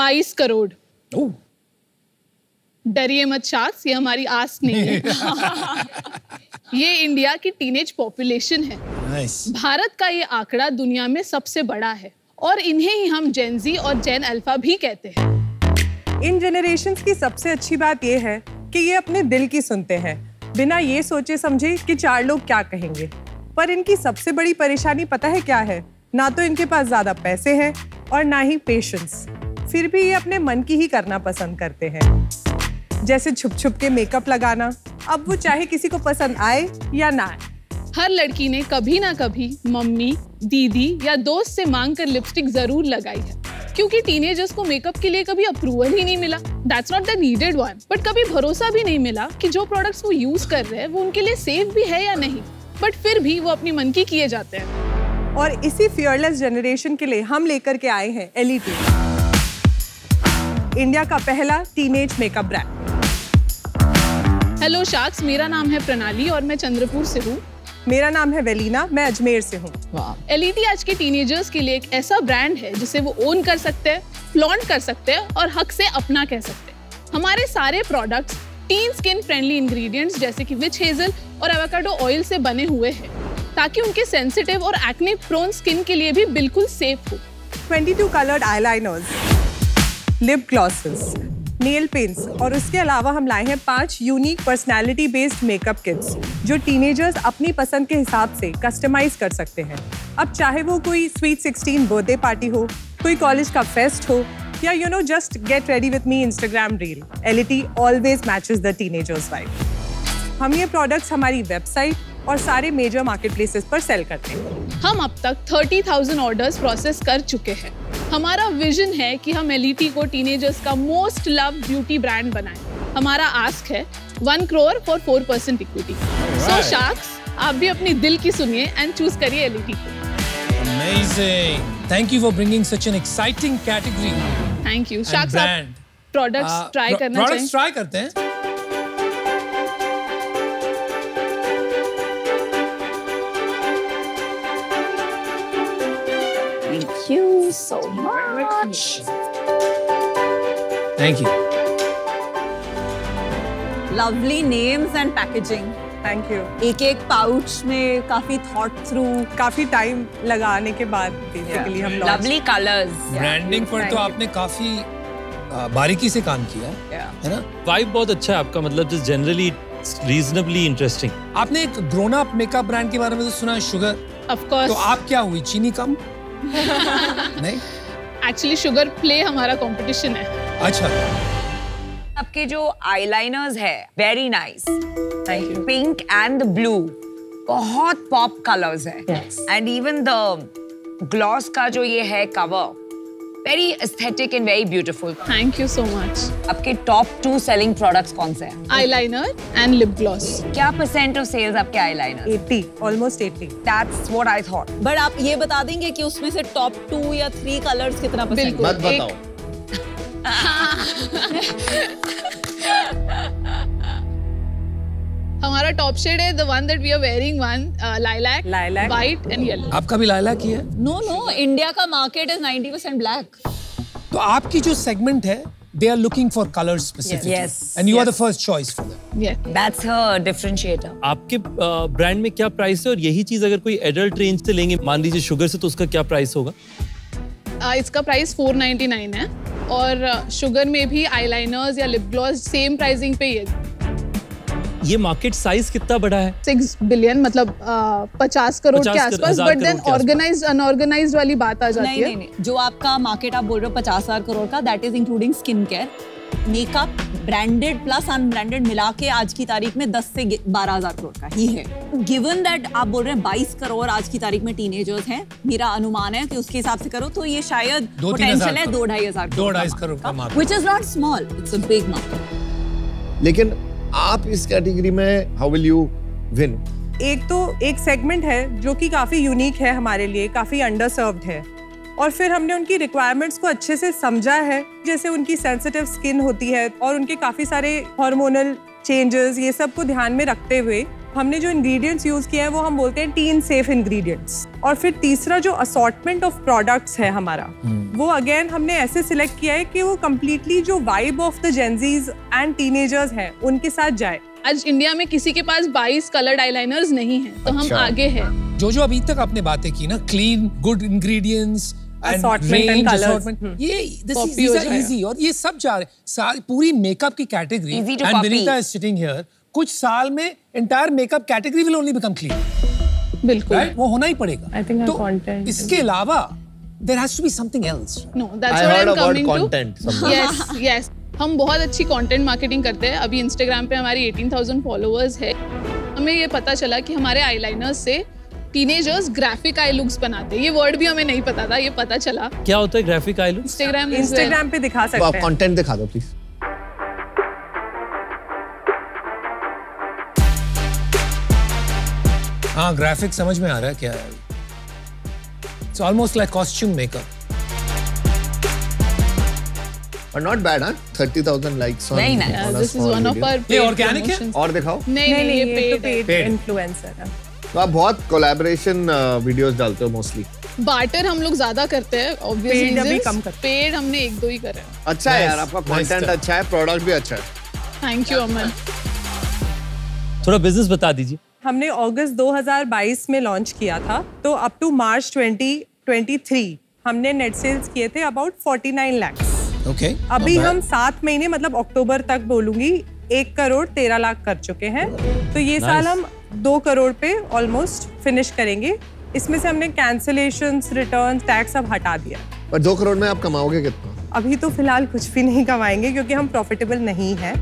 22 करोड़। डरिए मत शाख्स, ये हमारी आस नहीं है। ये इंडिया की टीनेज पॉपुलेशन है। भारत का ये आंकड़ा दुनिया में सबसे बड़ा है और इन्हें ही हम जेन ज़ी और जेन अल्फा भी कहते हैं। इन जनरेशन्स की सबसे अच्छी बात ये है कि ये अपने दिल की सुनते हैं, बिना ये सोचे समझे कि 4 लोग क्या कहेंगे। पर इनकी सबसे बड़ी परेशानी पता है क्या है? ना तो इनके पास ज्यादा पैसे हैं और ना ही पेशेंस। फिर भी ये अपने मन की ही करना पसंद करते हैं, जैसे छुप छुप के मेकअप लगाना, अब वो चाहे किसी को पसंद आए या ना आए। हर लड़की ने कभी ना कभी मम्मी, दीदी या दोस्त से मांग कर लिपस्टिक जरूर लगाई है, क्योंकि टीनेजर्स को मेकअप के लिए कभी अप्रूवल ही नहीं मिला। That's not the needed one. But कभी भरोसा भी नहीं मिला कि जो प्रोडक्ट्स वो यूज कर रहे हैं वो उनके लिए सेफ भी है या नहीं। बट फिर भी वो अपनी मन की किए जाते हैं। और इसी फियरलेस जनरेशन के लिए हम लेकर के आए हैं एलिटी, इंडिया का पहला टीनेज मेकअप ब्रांड। हेलो शाख्स, मेरा नाम है प्रणाली और मैं चंद्रपुर से हूँ। मेरा नाम है वेलिना, मैं अजमेर से हूँ। एलिटी आज के टीनेजर्स के लिए एक ऐसा ब्रांड है जिसे वो ओन कर सकते हैं, फ्लॉन्ट कर सकते हैं और हक से अपना कह सकते हैं। हमारे सारे products tin skin friendly ingredients जैसे कि विच हेजल और एवोकाडो ऑयल से बने हुए हैं, ताकि उनके सेंसिटिव और एक्ने प्रोन स्किन के लिए भी बिल्कुल सेफ हो। 22 coloured eyeliners, lip glosses, nail paints और उसके अलावा हम लाए हैं 5 unique personality based makeup kits जो टीनेजर्स अपनी पसंद के हिसाब से कस्टमाइज कर सकते हैं। अब चाहे वो कोई स्वीट 16 बर्थडे पार्टी हो, कोई कॉलेज का फेस्ट हो या just get ready with me Instagram reel, LeT always matches the teenagers vibe. हम ये प्रोडक्ट्स हमारी वेबसाइट और सारे मेजर मार्केट प्लेसेस पर सेल करते हैं। हम अब तक 30,000 ऑर्डर्स प्रोसेस कर चुके हैं। हमारा विजन है कि हम एलिटी को टीनेजर्स का मोस्ट लव ब्यूटी ब्रांड बनाएं। हमारा आस्क है 1 crore for 4% इक्विटी। सो शाख्स, आप भी अपनी दिल की सुनिए एंड चूज करिए एलिटी को। Amazing. Thank you for bringing such an exciting category. Thank you शाख्स। आप प्रोडक्ट्स ट्राई करना चाहिए। प्रोडक्ट्स ट्राई करते हैं। Thank you so much. Thank you. Lovely names and packaging. Thank you. एक पाउच में काफी थॉट थ्रू, काफी टाइम लगाने के बाद बेसिकली हम लवली कलर्स। ब्रांडिंग पर तो आपने काफी बारीकी से काम किया है ना? वाइब बहुत अच्छा है आपका, मतलब जस्ट जनरली रीजनेबली इंटरेस्टिंग। आपने एक ग्रोन अप मेकअप ब्रांड के बारे में तो सुना है, शुगर। Of course. तो आप क्या हुई, चीनी कम? नहीं, एक्चुअली शुगर प्ले हमारा कंपटीशन है। अच्छा। आपके जो आईलाइनर्स है very nice, pink and blue, बहुत पॉप कलर्स है। एंड इवन द ग्लॉस का जो ये है cover, very aesthetic and very beautiful. Thank you so much. आपके टॉप 2 सेलिंग प्रोडक्ट्स कौन से हैं? Eyeliner and lip gloss. क्या % ऑफ सेल्स आपके eyeliner? 80, almost 80। That's what I thought. But आप ये बता देंगे कि उसमें से टॉप 2 या 3 कलर्स कितना पसंद? बिल्कुल। मत बताओ। हमारा टॉप शेड है the one that we are wearing, lilac, white and yellow. आपका भी लाइलैक ही है? नो, इंडिया का मार्केट इज 90% ब्लैक। तो आपकी जो सेगमेंट है, they are looking for colors specifically. Yes. And you are the first choice for them. Yeah. That's her differentiator. आपके brand में क्या प्राइस है, और यही चीज अगर कोई एडल्ट रेंज से लेंगे, मान लीजिए शुगर से, तो उसका क्या प्राइस होगा? इसका प्राइस 499 है और शुगर में भी आईलाइनर्स या लिप ग्लॉस सेम प्राइसिंग पे ही है। ये मार्केट साइज कितना बड़ा है? 6 बिलियन, मतलब 50 करोड़ के आसपास। बट देन ऑर्गेनाइज्ड अनऑर्गेनाइज्ड वाली बात आ जाती है। नहीं, जो आपका मार्केट आप बोल रहे हो 50,000 करोड़ का, that is including skin care, makeup, branded plus unbranded मिला के आज की तारीख में 10 से 12,000 करोड़ का ही है। गिवन दैट आप बोल रहे हैं 22 करोड़ आज की तारीख में टीनेजर्स हैं, मेरा अनुमान है कि उसके हिसाब से करो तो ये शायद पोटेंशियल है 2-2.5 करोड़ का market, which is not small, it's a big market. लेकिन आप इस कैटेगरी में हाउ विल यू विन? एक सेगमेंट है जो कि काफी यूनिक है हमारे लिए, काफी अंडरसर्व्ड है, और फिर हमने उनकी रिक्वायरमेंट्स को अच्छे से समझा है, जैसे उनकी सेंसिटिव स्किन होती है और उनके काफी सारे हार्मोनल चेंजेस, ये सब को ध्यान में रखते हुए हमने जो इंग्रेडिएंट्स यूज किए हैं वो हम बोलते हैं टीन सेफ इंग्रेडिएंट्स। और फिर तीसरा जो असॉर्टमेंट ऑफ प्रोडक्ट्स है हमारा, वो अगेन हमने ऐसे सिलेक्ट किया है कि वो कम्प्लीटली जो vibe of the Gen Zs and teenagers है उनके साथ जाए। आज इंडिया में किसी के पास 22 कलर्ड आईलाइनर्स नहीं है, तो हम आगे हैं। जो अभी तक आपने बातें की ना, clean, good ingredients, Assortment and colours. ये these are easy, और ये सब जा रहे सारी पूरी मेकअप की category, Easy to and copy. Vinita is sitting here, कुछ साल में entire makeup category will only become clean, बिल्कुल, right? वो होना ही पड़ेगा। I think our तो content इसके अलावा there has to be something else. No, that's I what heard I'm about coming content to. somewhere. Yes. हम बहुत अच्छी कंटेंट मार्केटिंग करते हैं। अभी इंस्टाग्राम पे हमारी 18,000 फॉलोअर्स है। हमें ये पता चला कि हमारे आईलाइनर्स से टीनेजर्स ग्राफिक आई लुक्स बनाते हैं। ये वर्ड भी हमें नहीं पता था, ये पता चला। क्या होता है ग्राफिक आई लुक? इंस्टाग्राम पे दिखा तो सकते आप हैं। कंटेंट दिखा दो प्लीज। हाँ, ग्राफिक समझ में आ रहा है क्या है। It's almost like costume makeup. But not bad, huh? 30,000 likes on. Very nice. on a this is small one of video. Our ये organic है? और दिखाओ। नहीं, ये पेड है। इन्फ्लुएंसर है। तो आप बहुत कोलैबोरेशन वीडियोस डालते हो मोस्टली। बार्टर हम लोग ज्यादा करते हैं, ऑब्वियसली Paid अभी कम करते पेड हमने 1-2 ही करे। अच्छा है Nice, यार, आपका nice कंटेंट stuff. अच्छा है, प्रोडक्ट भी अच्छा है। थैंक यू अमन। थोड़ा बिजनेस बता दीजिए। हमने अगस्त 2022 में लॉन्च किया था, तो अप टू मार्च 2023 हमने नेट सेल्स किए थे अबाउट 49 lakhs। Okay. अभी not bad. हम 7 महीने मतलब अक्टूबर तक बोलूंगी 1 करोड़ 13 लाख कर चुके हैं। तो ये साल हम 2 करोड़ पे ऑलमोस्ट फिनिश करेंगे। इसमें से हमने कैंसिलेशंस, रिटर्न, टैक्स सब हटा दिया। पर 2 करोड़ में आप कमाओगे कितना? अभी तो फिलहाल कुछ भी नहीं कमाएंगे क्योंकि हम प्रॉफिटेबल नहीं है।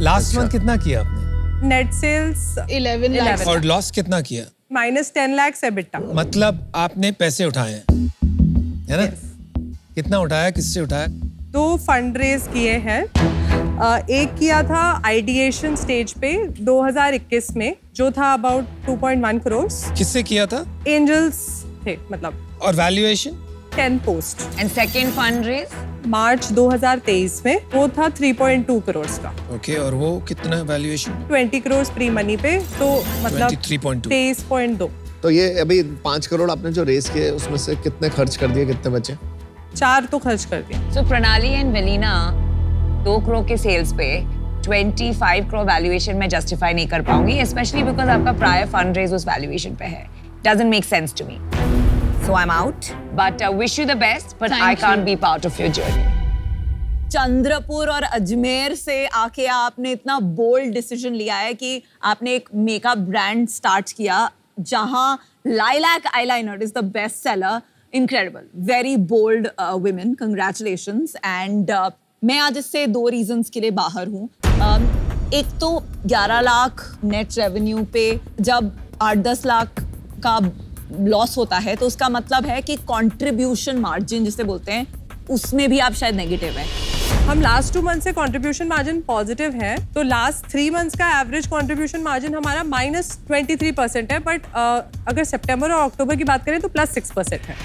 लास्ट मंथ कितना किया आपने? Net sales 11 lakh. और लॉस कितना किया? -10 lakhs EBITDA। मतलब आपने पैसे उठाए हैं, है ना? कितना उठाया, किससे उठाया? 2 फंड रेज किए हैं। एक किया था आइडिएशन स्टेज पे 2021 में, जो था अबाउट 2.1 करोड़। किससे किया था? एंजल्स थे, मतलब। और valuation? 10 post. And second fund raise March 2023 में, वो था 3.2 करोड़ का। ओके, और वो कितना वैल्यूएशन? 20 करोड़ प्री मनी पे, तो मतलब 23.2। 23.2। तो ये अभी 5 करोड़ आपने जो रेस किए उसमें से कितने खर्च कर दिए, कितने बचे? 4 तो खर्च कर दिया। सो प्रणाली एंड वेलिना 2 करोड़ के सेल्स पे 25 करोड़ वैल्यूएशन में जस्टिफाई नहीं कर पाऊंगी, स्पेशली बिकॉज आपका प्रायर फंड रेज उस वैल्यूएशन पे है। Doesn't make sense to me, so I am out, but wish you the best, but I can't be part of your journey. Chandrapur और अजमेर से आके आपने इतना बोल्ड डिसीजन लिया है कि आपने एक मेकअप ब्रांड स्टार्ट किया जहां lilac eyeliner is the best seller. Incredible, very bold women, congratulations. And मैं आज इससे 2 रीजंस के लिए बाहर हूँ। एक तो 11 लाख नेट रेवेन्यू पे जब 8-10 लाख का लॉस होता है, तो उसका मतलब है कि कंट्रीब्यूशन मार्जिन जिसे बोलते हैं, उसमें भी आप शायद नेगेटिव है। हम लास्ट 2 मंथ से कंट्रीब्यूशन मार्जिन पॉजिटिव है, तो लास्ट 3 मंथ्स का एवरेज कंट्रीब्यूशन मार्जिन हमारा -23% है, बट अगर सितंबर और अक्टूबर की बात करें तो +6% है।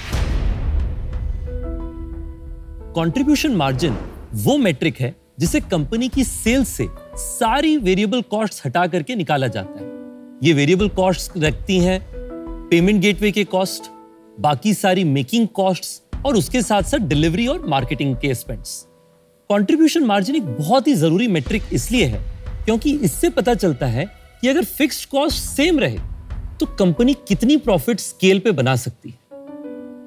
कंट्रीब्यूशन मार्जिन वो मेट्रिक है जिसे कंपनी की सेल्स से सारी वेरिएबल कॉस्ट्स हटा करके निकाला जाता है। ये वेरिएबल कॉस्ट्स रखती हैं पेमेंट गेटवे के कॉस्ट, बाकी सारी मेकिंग कॉस्ट्स और उसके साथ साथ डिलीवरी और मार्केटिंग के एक्सपेंस। कंट्रीब्यूशन मार्जिन एक बहुत ही जरूरी मेट्रिक इसलिए है क्योंकि इससे पता चलता है कि अगर फिक्स्ड कॉस्ट सेम रहे तो कंपनी कितनी प्रॉफिट स्केल पे बना सकती है।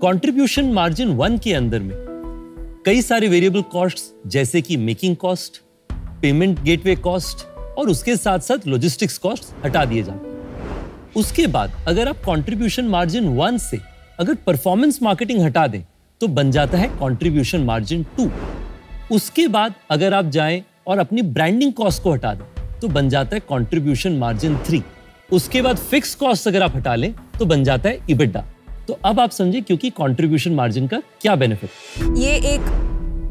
कंट्रीब्यूशन मार्जिन 1 के अंदर में कई सारे वेरिएबल कॉस्ट्स जैसे कि making cost, payment gateway cost और उसके साथ साथ लॉजिस्टिक्स कॉस्ट हटा दिए जाते हैं। उसके बाद अगर आप कंट्रीब्यूशन मार्जिन 1 से अगर परफॉर्मेंस मार्केटिंग हटा दें तो बन जाता है कंट्रीब्यूशन मार्जिन 2। उसके बाद अगर आप जाएं और अपनी ब्रांडिंग कॉस्ट को हटा दें तो बन जाता है कंट्रीब्यूशन मार्जिन 3। उसके बाद फिक्स कॉस्ट अगर आप हटा लें तो बन जाता है इबिडा। तो अब आप समझे क्योंकि कंट्रीब्यूशन मार्जिन का क्या बेनिफिट। ये एक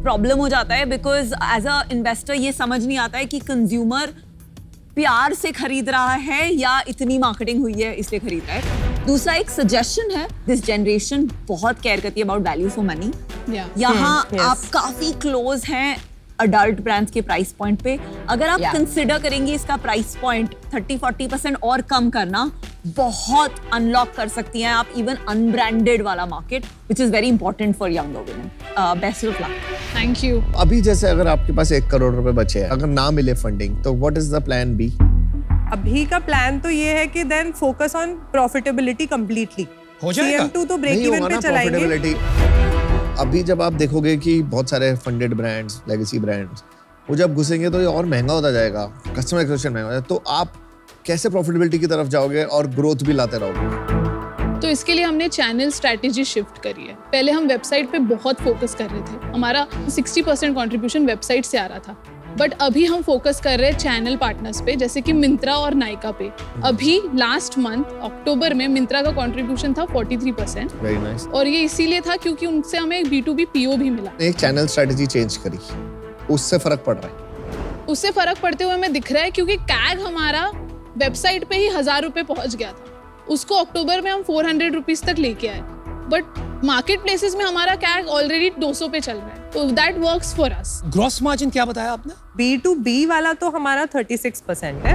प्रॉब्लम हो जाता है बिकॉज एज अ इन्वेस्टर ये समझ नहीं आता है कि कंज्यूमर प्यार से खरीद रहा है या इतनी मार्केटिंग हुई है इसलिए खरीद रहा है। दूसरा एक सजेशन है, दिस जनरेशन बहुत केयर करती है अबाउट वैल्यू फॉर मनी। यहाँ आप काफी क्लोज हैं अडल्ट ब्रांड्स के प्राइस पॉइंट पे। अगर आप Yeah. कंसिडर करेंगे इसका प्राइस पॉइंट 30-40% और कम करना, बहुत अनलॉक कर सकती हैं आप इवन अनब्रांडेड वाला market, which is very important for younger women. Best of luck. Thank you. अभी जैसे अगर आपके पास 1 करोड़ रुपए बचे हैं, अगर ना मिले फंडिंग, तो what is the plan B? अभी का प्लान तो ये है कि then focus on profitability completely. हो जाएगा। CM2 तो ब्रेक नहीं इवन होगा पे ना चलाएंगे। प्रॉफिटेबिलिटी। अभी जब आप देखोगे कि बहुत सारे फंडेड ब्रांड्स, लेगेसी ब्रांड्स, वो जब घुसेंगे तो ये और महंगा होता जाएगा, कस्टमर एक्विजिशन महंगा हो जाएगा, तो आप कैसे प्रॉफिटेबिलिटी की तरफ जाओगे और ग्रोथ भी लाते रहोगे? तो इसके लिए हमने चैनल स्ट्रैटेजी शिफ्ट करी है। पहले हम वेबसाइट पे बहुत फोकस कर रहे थे, हमारा 60% कंट्रीब्यूशन वेबसाइट से आ रहा था, बट अभी हम फोकस कर रहे हैं चैनल पार्टनर्स पे, जैसे कि मिंत्रा और नायका पे। अभी लास्ट मंथ अक्टूबर में मिंत्रा का कंट्रीब्यूशन था 43%। Very nice. और ये इसीलिए था क्योंकि उनसे हमें एक B2B PO भी मिला। एक चैनल स्ट्रेटजी चेंज करी, उससे फर्क पड़ रहा है। उससे फर्क पड़ते हुए हमें दिख रहा है, क्योंकि कैग हमारा वेबसाइट पे ही 1000 रुपए पहुंच गया था, उसको अक्टूबर में हम 400 रुपीज तक लेके आए, बट मार्केट प्लेसेस में हमारा कैग ऑलरेडी 200 पे चल रहा है, तो that works for us. Gross margin क्या बताया आपने? B2B वाला तो हमारा 36% है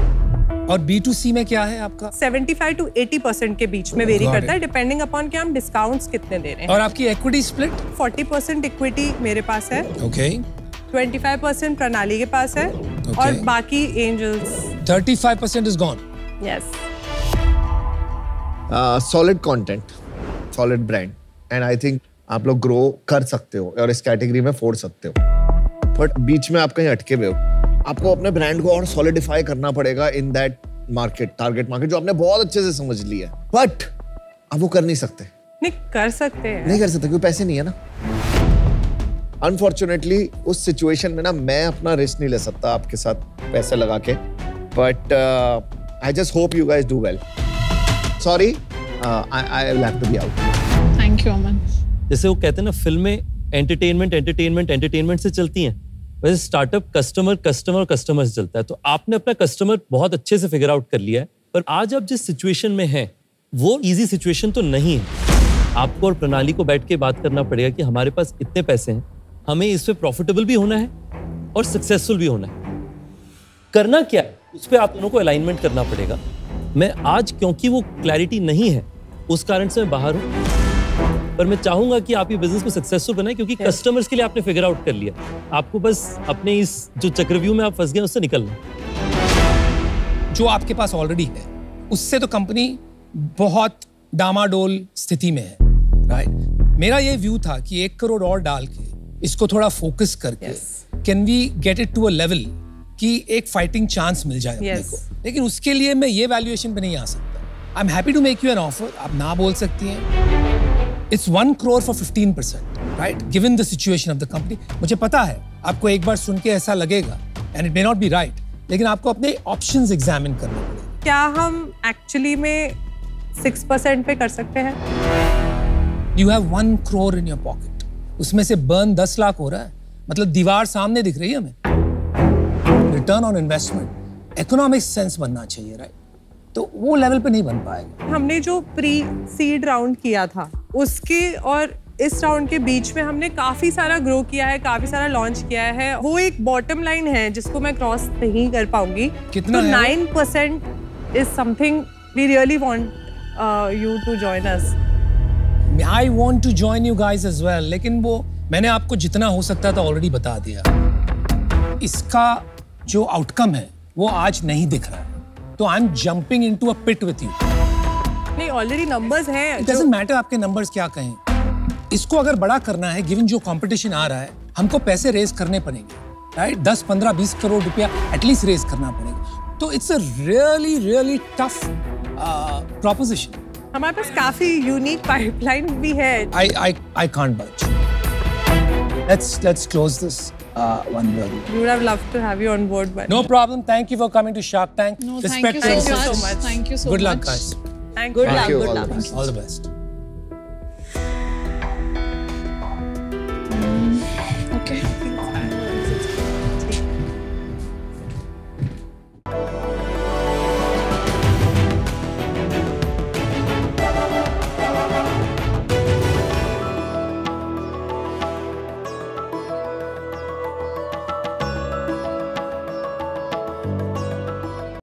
और B2C में क्या है आपका? 75 to 80% के बीच में वेरी Got करता है, it. डिपेंडिंग अपॉन कि हम डिस्काउंट्स कितने दे रहे हैं। और आपकी इक्विटी स्प्लिट? 40% इक्विटी मेरे पास है, ओके। 25% प्रणाली के पास है, और बाकी angels. 35% is gone. Yes. Solid content, solid brand, and I think आप लोग ग्रो कर सकते हो और इस कैटेगरी में फोड़ सकते हो, बट बीच में आप कहीं अटके हुए हो। आपको अपने ब्रांड को और सॉलिडिफाई करना पड़ेगा in that market, target market, जो आपने बहुत अच्छे से समझ लिया है, बट आप वो कर नहीं सकते। नहीं कर सकते हैं। नहीं कर सकते क्योंकि पैसे नहीं है ना। अनफॉर्चुनेटली उस सिचुएशन में ना मैं अपना रिस्क नहीं ले सकता आपके साथ पैसे लगा के, but I just hope you guys do well. Sorry, I will have to be out. Thank you Aman. जैसे वो कहते हैं ना, फिल्में एंटरटेनमेंट से चलती हैं, वैसे स्टार्टअप कस्टमर से चलता है। तो आपने अपना कस्टमर बहुत अच्छे से फिगर आउट कर लिया है, पर आज आप जिस सिचुएशन में हैं वो इजी सिचुएशन तो नहीं है। आपको और प्रणाली को बैठ के बात करना पड़ेगा कि हमारे पास इतने पैसे हैं, हमें इसमें प्रॉफिटेबल भी होना है और सक्सेसफुल भी होना है। करना क्या है, उस पर आप दोनों को अलाइनमेंट करना पड़ेगा। मैं आज, क्योंकि वो क्लैरिटी नहीं है, उस कारण से मैं बाहर हूं, पर मैं चाहूंगा कि आप ये बिजनेस को सक्सेसफुल बनाएं, क्योंकि कस्टमर्स के लिए आपने फिगर आउट कर लिया। आपको बस अपने इस जो चक्रव्यूह में आप फंस गए उससे निकलना। जो आपके पास ऑलरेडी है उससे तो कंपनी बहुत डामाडोल स्थिति में है, राइट? मेरा ये व्यू था कि 1 करोड़ और डाल के इसको थोड़ा फोकस करके can we get it to a level कि एक फाइटिंग चांस मिल जाए अपने को। लेकिन उसके लिए मैं ये वैल्यूएशन पे नहीं आ सकता। I am happy to make you an offer, आप ना बोल सकती हैं। It's 1 crore for 15%, right? Given the situation of the company. मुझे पता है आपको एक बार सुन के ऐसा लगेगा and it may not be right, लेकिन आपको अपने ऑप्शंस एग्जामिन करने पड़ेंगे। क्या हम एक्चुअली में 6% पे कर सकते हैं? You have 1 crore in your pocket. उसमें से बर्न 10 लाख हो रहा है, मतलब दीवार सामने दिख रही है हमें। Return on investment, economic sense बनना चाहिए, राइट? तो वो लेवल पे नहीं बन पाएगा। हमने जो प्री सीड राउंड किया था उसके और इस राउंड के बीच में हमने काफी सारा ग्रो किया है, काफी सारा लॉन्च किया है। वो एक बॉटम लाइन है जिसको मैं क्रॉस नहीं कर पाऊंगी। कितना तो है? 9% is something we really want you to join us. I want to join you guys as well, लेकिन वो मैंने आपको जितना हो सकता था ऑलरेडी बता दिया। इसका जो आउटकम है वो आज नहीं दिख रहा है, तो I am jumping into a pit with you. नहीं, ऑलरेडी नंबर्स हैं। It doesn't matter आपके नंबर्स क्या कहें। इसको अगर बड़ा करना है, गिवन जो कंपटीशन आ रहा है, हमको पैसे रेज करने पड़ेंगे, राइट? 10, 15, 20 करोड़ रुपया एटलीस्ट रेज करना पड़ेगा। तो it's a really tough proposition. हमारे पास काफी यूनिक पाइपलाइन भी है। I can't budge. Let's close this one really. We would have loved to have you on board, but No problem. Thank you for coming to Shark Tank. No, Respect thank you for so your much. Thank you so Good much. luck, guys. thank Good you. luck, you. good All the luck. best. All the best.